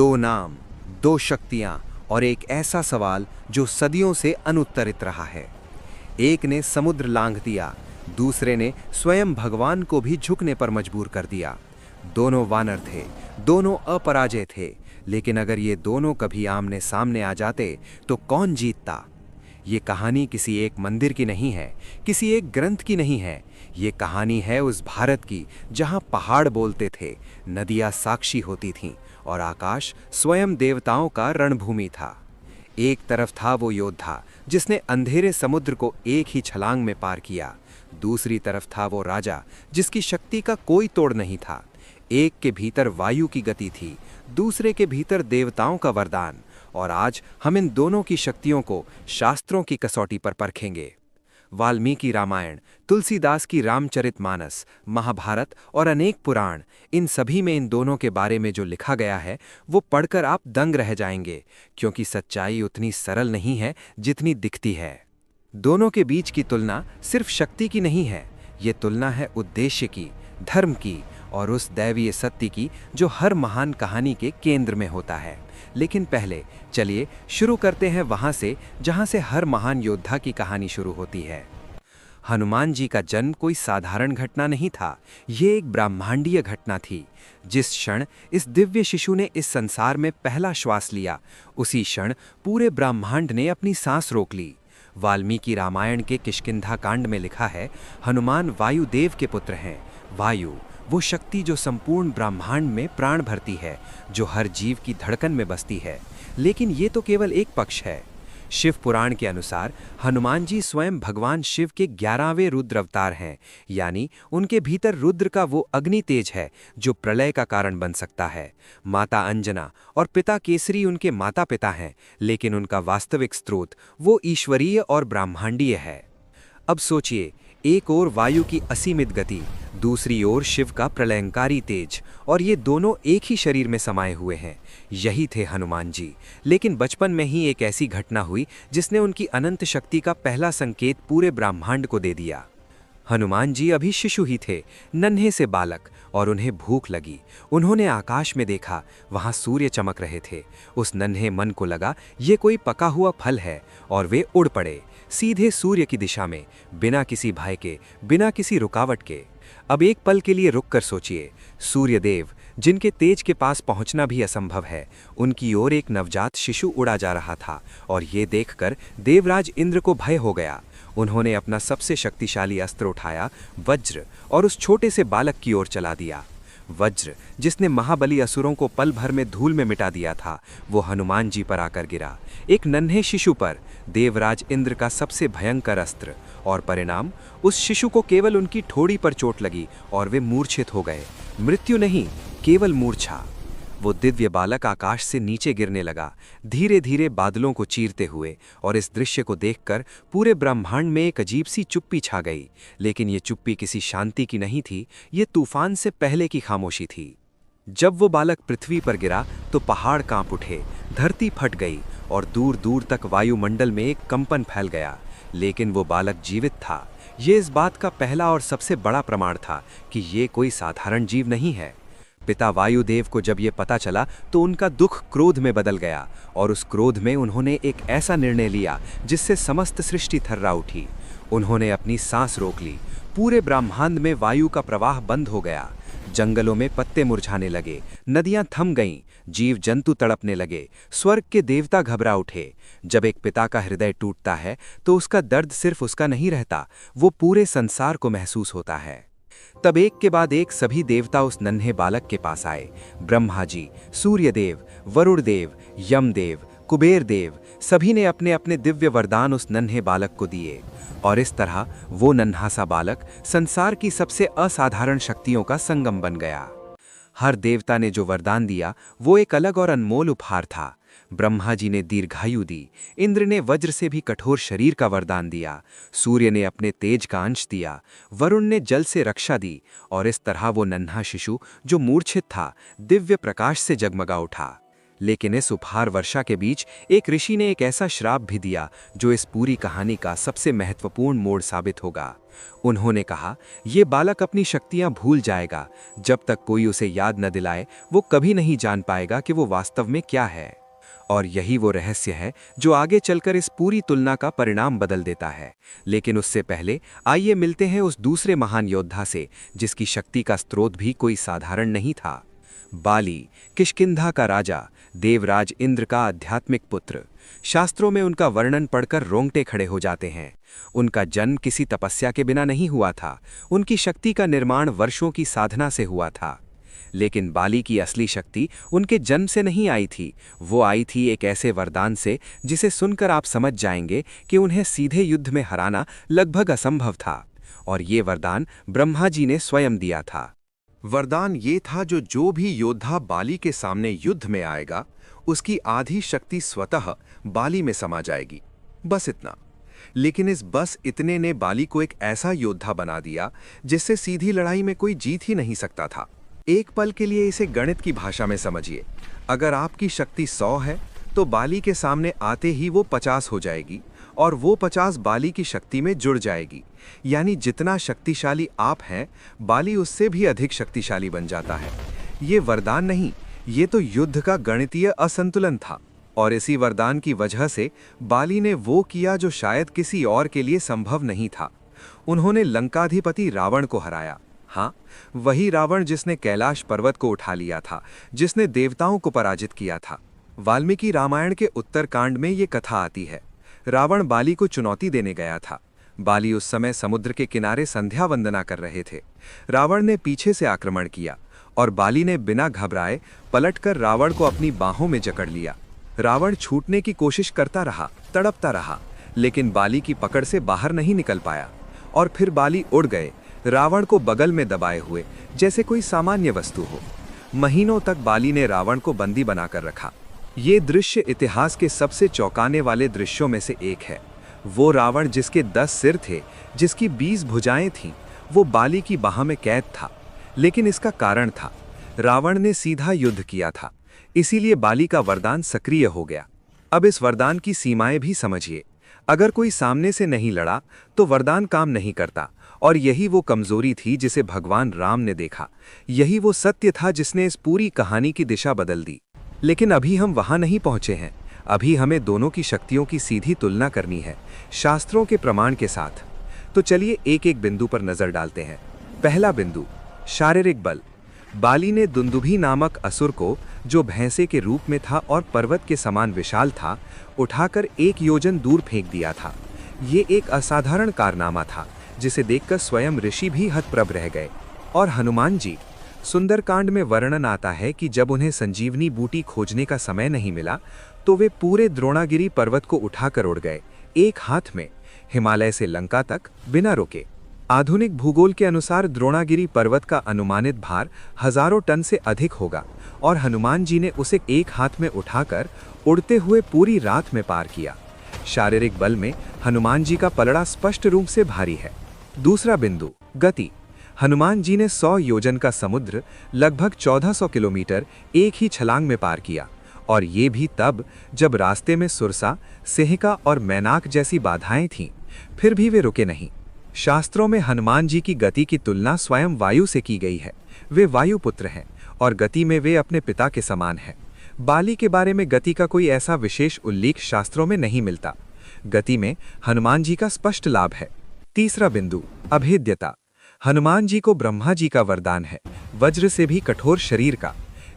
दो नाम, दो शक्तियां और एक ऐसा सवाल जो सदियों से अनुत्तरित रहा है। एक ने समुद्र लांघ दिया, दूसरे ने स्वयं भगवान को भी झुकने पर मजबूर कर दिया। दोनों वानर थे, दोनों अपराजय थे, लेकिन अगर ये दोनों कभी आमने सामने आ जाते तो कौन जीतता? ये कहानी किसी एक मंदिर की नहीं है, किसी एक ग्रंथ की नहीं है। ये कहानी है उस भारत की जहां पहाड़ बोलते थे, नदियां साक्षी होती थीं और आकाश स्वयं देवताओं का रणभूमि था। एक तरफ था वो योद्धा जिसने अंधेरे समुद्र को एक ही छलांग में पार किया। दूसरी तरफ था वो राजा जिसकी शक्ति का कोई तोड़ नहीं था। एक के भीतर वायु की गति थी, दूसरे के भीतर देवताओं का वरदान। और आज हम इन दोनों की शक्तियों को शास्त्रों की कसौटी पर परखेंगे। वाल्मीकि रामायण, तुलसीदास की रामचरितमानस, महाभारत और अनेक पुराण, इन सभी में इन दोनों के बारे में जो लिखा गया है वो पढ़कर आप दंग रह जाएंगे, क्योंकि सच्चाई उतनी सरल नहीं है जितनी दिखती है। दोनों के बीच की तुलना सिर्फ शक्ति की नहीं है, ये तुलना है उद्देश्य की, धर्म की और उस दैवीय सत्य की जो हर महान कहानी के केंद्र में होता है। लेकिन पहले चलिए शुरू करते हैं वहां से जहां से हर महान योद्धा की कहानी शुरू होती है। हनुमान जी का जन्म कोई साधारण घटना नहीं था, ये एक ब्रह्मांडीय घटना थी। जिस क्षण इस दिव्य शिशु ने इस संसार में पहला श्वास लिया, उसी क्षण पूरे ब्रह्मांड ने अपनी सांस रोक ली। वाल्मीकि रामायण के किष्किंधा कांड में लिखा है, हनुमान वायुदेव के पुत्र हैं। वायु वो शक्ति जो संपूर्ण ब्रह्मांड में प्राण भरती है, जो हर जीव की धड़कन में बसती है। लेकिन ये तो केवल एक पक्ष है। शिव पुराण के अनुसार हनुमान जी स्वयं भगवान शिव के 11वें रुद्र अवतार हैं, यानी उनके भीतर रुद्र का वो अग्नि तेज है जो प्रलय का कारण बन सकता है। माता अंजना और पिता केसरी उनके माता पिता हैं, लेकिन उनका वास्तविक स्रोत वो ईश्वरीय और ब्रह्मांडीय है। अब सोचिए, एक ओर वायु की असीमित गति, दूसरी ओर शिव का प्रलयंकारी तेज, और ये दोनों एक ही शरीर में समाये हुए हैं। यही थे हनुमान जी। लेकिन बचपन में ही एक ऐसी घटना हुई जिसने उनकी अनंत शक्ति का पहला संकेत पूरे ब्रह्मांड को दे दिया। हनुमान जी अभी शिशु ही थे, नन्हे से बालक, और उन्हें भूख लगी। उन्होंने आकाश में देखा, वहां सूर्य चमक रहे थे। उस नन्हे मन को लगा ये कोई पका हुआ फल है, और वे उड़ पड़े सीधे सूर्य की दिशा में, बिना किसी भय के, बिना किसी रुकावट के। अब एक पल के लिए रुककर सोचिए, सूर्यदेव जिनके तेज के पास पहुंचना भी असंभव है, उनकी ओर एक नवजात शिशु उड़ा जा रहा था, और ये देखकर देवराज इंद्र को भय हो गया। उन्होंने अपना सबसे शक्तिशाली अस्त्र उठाया, वज्र, और उस छोटे से बालक की ओर चला दिया। वज्र जिसने महाबली असुरों को पल भर में धूल में मिटा दिया था, वो हनुमान जी पर आकर गिरा, एक नन्हे शिशु पर, देवराज इंद्र का सबसे भयंकर अस्त्र। और परिणाम, उस शिशु को केवल उनकी ठोड़ी पर चोट लगी और वे मूर्छित हो गए। मृत्यु नहीं, केवल मूर्छा। वो दिव्य बालक आकाश से नीचे गिरने लगा, धीरे धीरे बादलों को चीरते हुए, और इस दृश्य को देखकर पूरे ब्रह्मांड में एक अजीब सी चुप्पी छा गई। लेकिन ये चुप्पी किसी शांति की नहीं थी, ये तूफान से पहले की खामोशी थी। जब वो बालक पृथ्वी पर गिरा तो पहाड़ कांप उठे, धरती फट गई, और दूर दूर तक वायुमंडल में एक कंपन फैल गया। लेकिन वो बालक जीवित था। ये इस बात का पहला और सबसे बड़ा प्रमाण था कि ये कोई साधारण जीव नहीं है। पिता वायुदेव को जब ये पता चला तो उनका दुख क्रोध में बदल गया, और उस क्रोध में उन्होंने एक ऐसा निर्णय लिया जिससे समस्त सृष्टि थर्रा उठी। उन्होंने अपनी सांस रोक ली। पूरे ब्रह्मांड में वायु का प्रवाह बंद हो गया। जंगलों में पत्ते मुरझाने लगे, नदियां थम गईं, जीव जंतु तड़पने लगे, स्वर्ग के देवता घबरा उठे। जब एक पिता का हृदय टूटता है तो उसका दर्द सिर्फ उसका नहीं रहता, वो पूरे संसार को महसूस होता है। तब एक के बाद एक सभी देवता उस नन्हे बालक के पास आए। ब्रह्मा जी, सूर्यदेव, वरुण देव, यमदेव, कुबेर देव, सभी ने अपने अपने दिव्य वरदान उस नन्हे बालक को दिए। और इस तरह वो नन्हा सा बालक संसार की सबसे असाधारण शक्तियों का संगम बन गया। हर देवता ने जो वरदान दिया वो एक अलग और अनमोल उपहार था। ब्रह्मा जी ने दीर्घायु दी, इंद्र ने वज्र से भी कठोर शरीर का वरदान दिया, सूर्य ने अपने तेज का अंश दिया, वरुण ने जल से रक्षा दी, और इस तरह वो नन्हा शिशु जो मूर्छित था, दिव्य प्रकाश से जगमगा उठा। लेकिन इस उपहार वर्षा के बीच एक ऋषि ने एक ऐसा श्राप भी दिया जो इस पूरी कहानी का सबसे महत्वपूर्ण मोड़ साबित होगा। उन्होंने कहा, ये बालक अपनी शक्तियां भूल जाएगा। जब तक कोई उसे याद न दिलाए वो कभी नहीं जान पाएगा कि वो वास्तव में क्या है। और यही वो रहस्य है जो आगे चलकर इस पूरी तुलना का परिणाम बदल देता है। लेकिन उससे पहले आइए मिलते हैं उस दूसरे महान योद्धा से जिसकी शक्ति का स्रोत भी कोई साधारण नहीं था। बाली, किष्किंधा का राजा, देवराज इंद्र का आध्यात्मिक पुत्र। शास्त्रों में उनका वर्णन पढ़कर रोंगटे खड़े हो जाते हैं। उनका जन्म किसी तपस्या के बिना नहीं हुआ था। उनकी शक्ति का निर्माण वर्षों की साधना से हुआ था। लेकिन बाली की असली शक्ति उनके जन्म से नहीं आई थी। वो आई थी एक ऐसे वरदान से जिसे सुनकर आप समझ जाएंगे कि उन्हें सीधे युद्ध में हराना लगभग असंभव था। और ये वरदान ब्रह्मा जी ने स्वयं दिया था। वरदान ये था जो भी योद्धा बाली के सामने युद्ध में आएगा उसकी आधी शक्ति स्वतः बाली में समा जाएगी। बस इतना। लेकिन इस बस इतने ने बाली को एक ऐसा योद्धा बना दिया जिससे सीधी लड़ाई में कोई जीत ही नहीं सकता था। एक पल के लिए इसे गणित की भाषा में समझिए। अगर आपकी शक्ति 100 है तो बाली के सामने आते ही वो 50 हो जाएगी और वो 50 बाली की शक्ति में जुड़ जाएगी। यानी जितना शक्तिशाली आप हैं बाली उससे भी अधिक शक्तिशाली बन जाता है। ये वरदान नहीं, ये तो युद्ध का गणितीय असंतुलन था। और इसी वरदान की वजह से बाली ने वो किया जो शायद किसी और के लिए संभव नहीं था। उन्होंने लंकाधिपति रावण को हराया। हाँ, वही रावण जिसने कैलाश पर्वत को उठा लिया था, जिसने देवताओं को पराजित किया था। वाल्मीकि रामायण के उत्तरकांड में ये कथा आती है। रावण बाली को चुनौती देने गया था। बाली उस समय समुद्र के किनारे संध्या वंदना कर रहे थे। रावण ने पीछे से आक्रमण किया और बाली ने बिना घबराए पलटकर रावण को अपनी बाहों में जकड़ लिया। रावण छूटने की कोशिश करता रहा, तड़पता रहा, लेकिन बाली की पकड़ से बाहर नहीं निकल पाया। और फिर बाली उड़ गए, रावण को बगल में दबाए हुए, जैसे कोई सामान्य वस्तु हो। महीनों तक बाली ने रावण को बंदी बनाकर रखा। ये दृश्य इतिहास के सबसे चौंकाने वाले दृश्यों में से एक है। वो रावण जिसके 10 सिर थे, जिसकी 20 भुजाएं थीं, वो बाली की बाह में कैद था। लेकिन इसका कारण था, रावण ने सीधा युद्ध किया था, इसीलिए बाली का वरदान सक्रिय हो गया। अब इस वरदान की सीमाएं भी समझिए। अगर कोई सामने से नहीं लड़ा तो वरदान काम नहीं करता। और यही वो कमजोरी थी जिसे भगवान राम ने देखा। यही वो सत्य था जिसने इस पूरी कहानी की दिशा बदल दी। लेकिन अभी हम वहां नहीं पहुंचे हैं। अभी हमें दोनों की शक्तियों की सीधी तुलना करनी है, शास्त्रों के प्रमाण के साथ। तो चलिए एक एक बिंदु पर नजर डालते हैं। पहला बिंदु, शारीरिक बल। बाली ने दुंदुभी नामक असुर को, जो भैंसे के रूप में था और पर्वत के समान विशाल था, उठाकर 1 योजन दूर फेंक दिया था। ये एक असाधारण कारनामा था जिसे देखकर स्वयं ऋषि भी हतप्रभ रह गए। और हनुमान जी, सुंदरकांड में वर्णन आता है कि जब उन्हें संजीवनी बूटी खोजने का समय नहीं मिला तो वे पूरे द्रोणागिरी पर्वत को उठाकर उड़ गए, एक हाथ में, हिमालय से लंका तक, बिना रुके। आधुनिक भूगोल के अनुसार द्रोणागिरी पर्वत का अनुमानित भार हजारों टन से अधिक होगा और हनुमान जी ने उसे एक हाथ में उठाकर उड़ते हुए पूरी रात में पार किया। शारीरिक बल में हनुमान जी का पलड़ा स्पष्ट रूप से भारी है। दूसरा बिंदु, गति। हनुमान जी ने 100 योजन का समुद्र, लगभग 1400 किलोमीटर, एक ही छलांग में पार किया। और ये भी तब जब रास्ते में सुरसा, सिंहिका और मैनाक जैसी बाधाएं थीं। फिर भी वे रुके नहीं। शास्त्रों में हनुमान जी की गति की तुलना स्वयं वायु से की गई है। वे वायुपुत्र हैं और गति में वे अपने पिता के समान हैं। बाली के बारे में गति का कोई ऐसा विशेष उल्लेख शास्त्रों में नहीं मिलता। गति में हनुमान जी का स्पष्ट लाभ है। तीसरा बिंदु, अभेद्यता। हनुमान जी को ब्रह्मा जी का वरदान है, वज्र से भी कठोर शरीर का।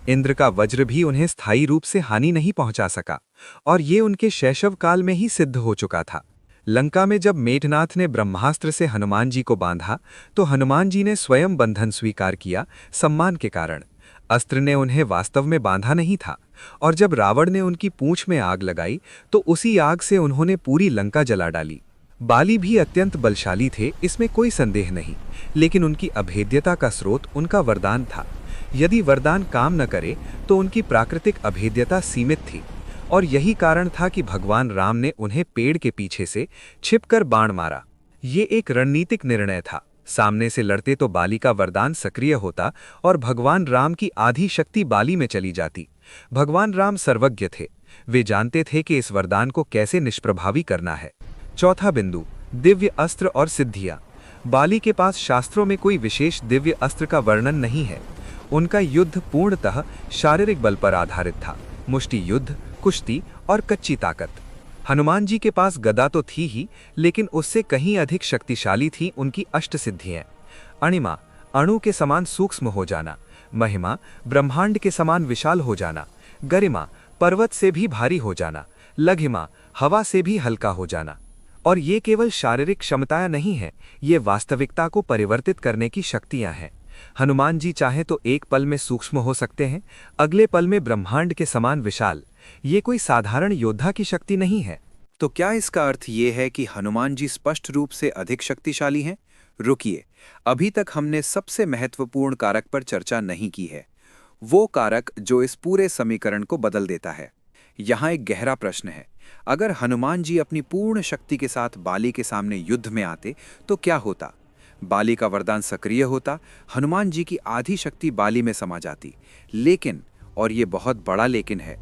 इंद्र का वज्र भी उन्हें स्थायी रूप से हानि नहीं पहुंचा सका और ये उनके शैशव काल में ही सिद्ध हो चुका था। लंका में जब मेघनाथ ने ब्रह्मास्त्र से हनुमान जी को बांधा तो हनुमान जी ने स्वयं बंधन स्वीकार किया, सम्मान के कारण। अस्त्र ने उन्हें वास्तव में बांधा नहीं था। और जब रावण ने उनकी पूंछ में आग लगाई तो उसी आग से उन्होंने पूरी लंका जला डाली। बाली भी अत्यंत बलशाली थे, इसमें कोई संदेह नहीं, लेकिन उनकी अभेद्यता का स्रोत उनका वरदान था। यदि वरदान काम न करे तो उनकी प्राकृतिक अभेद्यता सीमित थी। और यही कारण था कि भगवान राम ने उन्हें पेड़ के पीछे से छिपकर बाण मारा। ये एक रणनीतिक निर्णय था। सामने से लड़ते तो बाली का वरदान सक्रिय होता और भगवान राम की आधी शक्ति बाली में चली जाती। भगवान राम सर्वज्ञ थे। वे जानते थे कि इस वरदान को कैसे निष्प्रभावी करना है। चौथा बिंदु, दिव्य अस्त्र और सिद्धियां। बाली के पास शास्त्रों में कोई विशेष दिव्य अस्त्र का वर्णन नहीं है। उनका युद्ध पूर्णतः शारीरिक बल पर आधारित था, मुष्टि युद्ध, कुश्ती और कच्ची ताकत। हनुमान जी के पास गदा तो थी ही, लेकिन उससे कहीं अधिक शक्तिशाली थी उनकी अष्ट सिद्धियां। अणिमा, अणु के समान सूक्ष्म हो जाना। महिमा, ब्रह्मांड के समान विशाल हो जाना। गरिमा, पर्वत से भी भारी हो जाना। लघिमा, हवा से भी हल्का हो जाना। और ये केवल शारीरिक क्षमताएं नहीं हैं, ये वास्तविकता को परिवर्तित करने की शक्तियां हैं। हनुमान जी चाहे तो एक पल में सूक्ष्म हो सकते हैं, अगले पल में ब्रह्मांड के समान विशाल। ये कोई साधारण योद्धा की शक्ति नहीं है। तो क्या इसका अर्थ ये है कि हनुमान जी स्पष्ट रूप से अधिक शक्तिशाली हैं? रुकिए, अभी तक हमने सबसे महत्वपूर्ण कारक पर चर्चा नहीं की है, वो कारक जो इस पूरे समीकरण को बदल देता है। यहाँ एक गहरा प्रश्न है, अगर हनुमान जी अपनी पूर्ण शक्ति के साथ बाली के सामने युद्ध में आते तो क्या होता? बाली का वरदान सक्रिय होता, हनुमान जी की आधी शक्ति बाली में समा जाती। लेकिन, और ये बहुत बड़ा लेकिन है,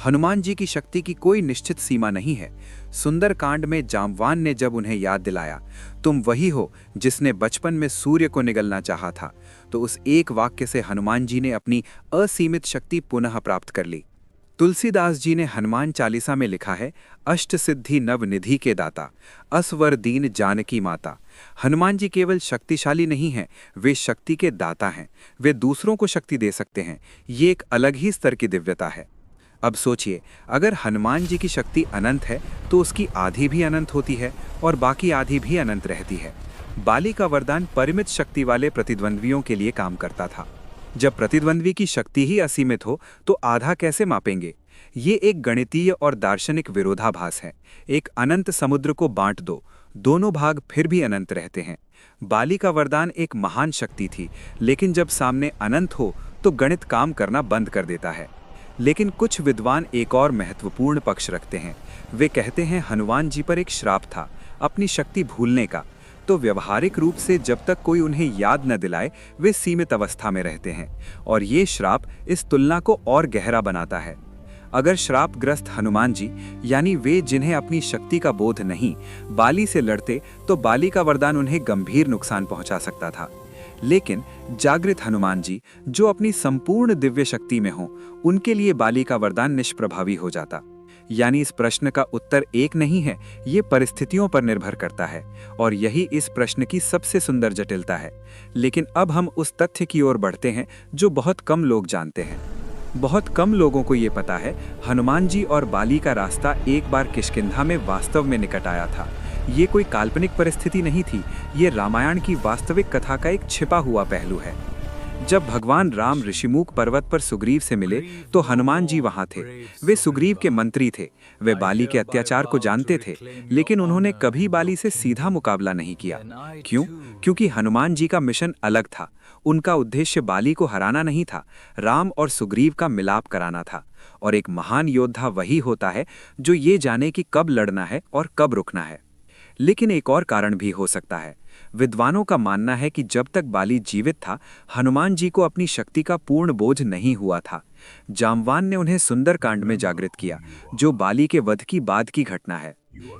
हनुमान जी की शक्ति की कोई निश्चित सीमा नहीं है। सुंदरकांड में जामवान ने जब उन्हें याद दिलाया, तुम वही हो जिसने बचपन में सूर्य को निगलना चाहा था, तो उस एक वाक्य से हनुमान जी ने अपनी असीमित शक्ति पुनः प्राप्त कर ली। तुलसीदास जी ने हनुमान चालीसा में लिखा है, अष्ट सिद्धि नव निधि के दाता, असवर दीन जानकी माता। हनुमान जी केवल शक्तिशाली नहीं हैं, वे शक्ति के दाता हैं। वे दूसरों को शक्ति दे सकते हैं। ये एक अलग ही स्तर की दिव्यता है। अब सोचिए, अगर हनुमान जी की शक्ति अनंत है तो उसकी आधी भी अनंत होती है और बाकी आधी भी अनंत रहती है। बाली का वरदान परिमित शक्ति वाले प्रतिद्वंद्वियों के लिए काम करता था। जब प्रतिद्वंद्वी की शक्ति ही असीमित हो तो आधा कैसे मापेंगे? ये एक गणितीय और दार्शनिक विरोधाभास है। एक अनंत समुद्र को बांट दो, दोनों भाग फिर भी अनंत रहते हैं। बाली का वरदान एक महान शक्ति थी, लेकिन जब सामने अनंत हो तो गणित काम करना बंद कर देता है। लेकिन कुछ विद्वान एक और महत्वपूर्ण पक्ष रखते हैं। वे कहते हैं हनुमान जी पर एक श्राप था, अपनी शक्ति भूलने का। तो व्यवहारिक रूप से जब तक कोई उन्हें याद न दिलाए वे सीमित अवस्था में रहते हैं, और ये श्राप इस तुलना को और गहरा बनाता है। अगर श्रापग्रस्त हनुमान जी, यानी वे जिन्हें अपनी शक्ति का बोध नहीं, बाली से लड़ते तो बाली का वरदान उन्हें गंभीर नुकसान पहुंचा सकता था। लेकिन जागृत हनुमान जी, जो अपनी संपूर्ण दिव्य शक्ति में हों, उनके लिए बाली का वरदान निष्प्रभावी हो जाता। यानी इस प्रश्न का उत्तर एक नहीं है, ये परिस्थितियों पर निर्भर करता है, और यही इस प्रश्न की सबसे सुंदर जटिलता है। लेकिन अब हम उस तथ्य की ओर बढ़ते हैं जो बहुत कम लोग जानते हैं। बहुत कम लोगों को ये पता है, हनुमान जी और बाली का रास्ता एक बार किष्किंधा में वास्तव में निकट आया था। ये कोई काल्पनिक परिस्थिति नहीं थी, ये रामायण की वास्तविक कथा का एक छिपा हुआ पहलू है। जब भगवान राम ऋषिमुख पर्वत पर सुग्रीव से मिले तो हनुमान जी वहां थे। वे सुग्रीव के मंत्री थे, वे बाली के अत्याचार को जानते थे, लेकिन उन्होंने कभी बाली से सीधा मुकाबला नहीं किया। क्यों? क्योंकि हनुमान जी का मिशन अलग था। उनका उद्देश्य बाली को हराना नहीं था, राम और सुग्रीव का मिलाप कराना था। और एक महान योद्धा वही होता है जो ये जाने कि कब लड़ना है और कब रुकना है। लेकिन एक और कारण भी हो सकता है। विद्वानों का मानना है कि जब तक बाली जीवित था, हनुमान जी को अपनी शक्ति का पूर्ण बोझ नहीं हुआ था। जामवान ने उन्हें सुंदरकांड में जागृत किया, जो बाली के वध की बाद की घटना है।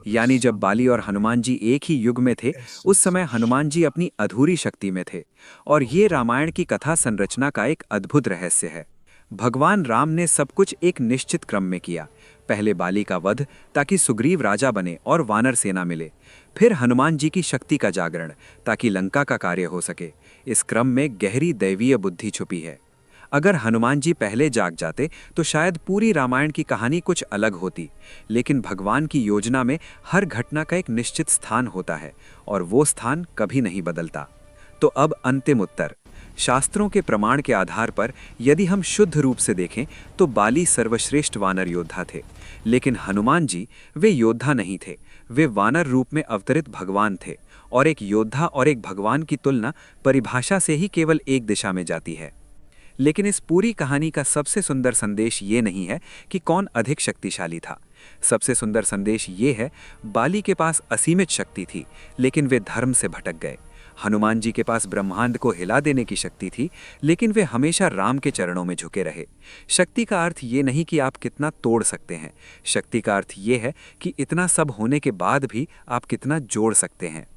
यानी जब बाली और हनुमान जी एक ही युग में थे, उस समय हनुमान जी अपनी अधूरी शक्ति में थे। और ये रामायण की कथा संरचना का एक अद्भुत रहस्य है। भगवान राम ने सब कुछ एक निश्चित क्रम में किया। पहले बाली का वध ताकि सुग्रीव राजा बने और वानर सेना मिले, फिर हनुमान जी की शक्ति का जागरण ताकि लंका का कार्य हो सके। इस क्रम में गहरी दैवीय बुद्धि छुपी है। अगर हनुमान जी पहले जाग जाते तो शायद पूरी रामायण की कहानी कुछ अलग होती। लेकिन भगवान की योजना में हर घटना का एक निश्चित स्थान होता है, और वो स्थान कभी नहीं बदलता। तो अब अंतिम उत्तर, शास्त्रों के प्रमाण के आधार पर यदि हम शुद्ध रूप से देखें तो बाली सर्वश्रेष्ठ वानर योद्धा थे। लेकिन हनुमान जी, वे योद्धा नहीं थे, वे वानर रूप में अवतरित भगवान थे। और एक योद्धा और एक भगवान की तुलना परिभाषा से ही केवल एक दिशा में जाती है। लेकिन इस पूरी कहानी का सबसे सुंदर संदेश ये नहीं है कि कौन अधिक शक्तिशाली था। सबसे सुंदर संदेश ये है, बाली के पास असीमित शक्ति थी, लेकिन वे धर्म से भटक गए। हनुमान जी के पास ब्रह्मांड को हिला देने की शक्ति थी, लेकिन वे हमेशा राम के चरणों में झुके रहे। शक्ति का अर्थ ये नहीं कि आप कितना तोड़ सकते हैं, शक्ति का अर्थ ये है कि इतना सब होने के बाद भी आप कितना जोड़ सकते हैं।